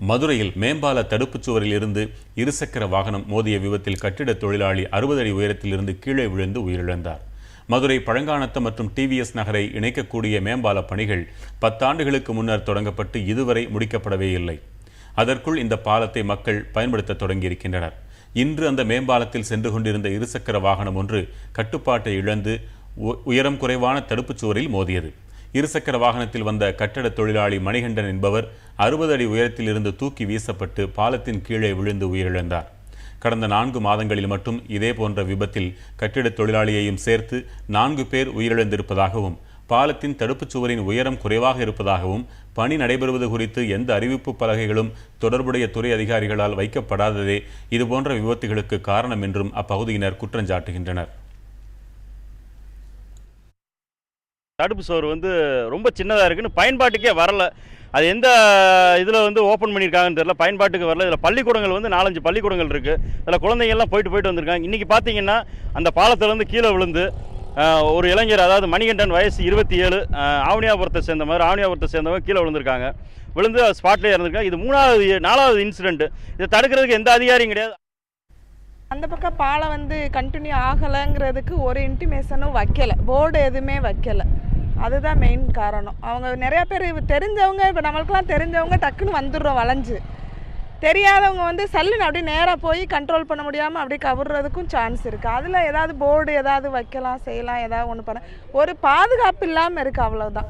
மதுரையில் மேம்பால தடுப்புச் சுவரில் இருந்து இருசக்கர வாகனம் மோதிய விபத்தில் கட்டிட தொழிலாளி 60 அடி உயரத்திலிருந்து கீழே விழுந்து உயிரிழந்தார். மதுரை பழங்கானத்தம் மற்றும் டிவிஎஸ் நகரை இணைக்கக்கூடிய மேம்பால பணிகள் 10 ஆண்டுகளுக்கு முன்னர் தொடங்கப்பட்டு இதுவரை முடிக்கப்படவே இல்லை. அதற்குள் இந்த பாலத்தை மக்கள் பயன்படுத்த தொடங்கியிருக்கின்றனர். இன்று அந்த மேம்பாலத்தில் சென்று கொண்டிருந்த இருசக்கர வாகனம் ஒன்று கட்டுப்பாட்டை இழந்து உயரம் குறைவான தடுப்புச் சுவரில் மோதியது. இருசக்கர வாகனத்தில் வந்த கட்டட தொழிலாளி மணிகண்டன் என்பவர் 60 அடி உயரத்தில் இருந்து தூக்கி வீசப்பட்டு பாலத்தின் கீழே விழுந்து உயிரிழந்தார். கடந்த 4 மாதங்களில் மட்டும் இதே போன்ற விபத்தில் கட்டிட தொழிலாளியையும் சேர்த்து 4 பேர் உயிரிழந்திருப்பதாகவும் பாலத்தின் தடுப்புச் சுவரின் உயரம் குறைவாக இருப்பதாகவும் பணி நடைபெறுவது குறித்து எந்த அறிவிப்பு பலகைகளும் தொடர்புடைய துறை அதிகாரிகளால் வைக்கப்படாததே இதுபோன்ற விபத்துகளுக்கு காரணம் என்றும் அப்பகுதியினர் குற்றஞ்சாட்டுகின்றனர். தடுப்பு சுவர் ரொம்ப சின்னதாக இருக்குன்னு பயன்பாட்டுக்கே வரல. அது எந்த இதில் ஓப்பன் பண்ணியிருக்காங்கன்னு தெரியல, பயன்பாட்டுக்கு வரல. இதில் பள்ளிக்கூடங்கள் 4-5 பள்ளிக்கூடங்கள் இருக்குது. இதில் குழந்தைங்கள்லாம் போயிட்டு வந்திருக்காங்க. இன்றைக்கி பார்த்தீங்கன்னா அந்த பாலத்திலேருந்து கீழே விழுந்து ஒரு இளைஞர், அதாவது மணிகண்டன், வயசு 27, ஆவணியாபுரத்தை சேர்ந்தவங்க கீழே விழுந்திருக்காங்க. விழுந்து ஸ்பாட்லேயே இறந்துருக்காங்க. இது 4வது இன்சிடென்ட். இதை தடுக்கிறதுக்கு எந்த அதிகாரியும் கிடையாது. அந்த பக்கம் பாலம் கண்டினியூ ஆகலைங்கிறதுக்கு ஒரு இன்டிமேஷனும் வைக்கலை, போர்டு எதுவுமே வைக்கலை. அதுதான் மெயின் காரணம். அவங்க நிறையா பேர் தெரிஞ்சவங்க, இப்போ நம்மளுக்கெல்லாம் தெரிஞ்சவங்க டக்குன்னு வந்துடுறோம் வளைஞ்சு. தெரியாதவங்க சல்லுன்னு அப்படியே நேராக போய் கண்ட்ரோல் பண்ண முடியாமல் அப்படியே கவுறதுக்கும் சான்ஸ் இருக்குது. அதில் ஏதாவது போர்டு ஏதாவது வைக்கலாம், செய்யலாம், ஏதாவது ஒன்று பண்ண, ஒரு பாதுகாப்பு இல்லாமல் இருக்குது, அவ்வளோதான்.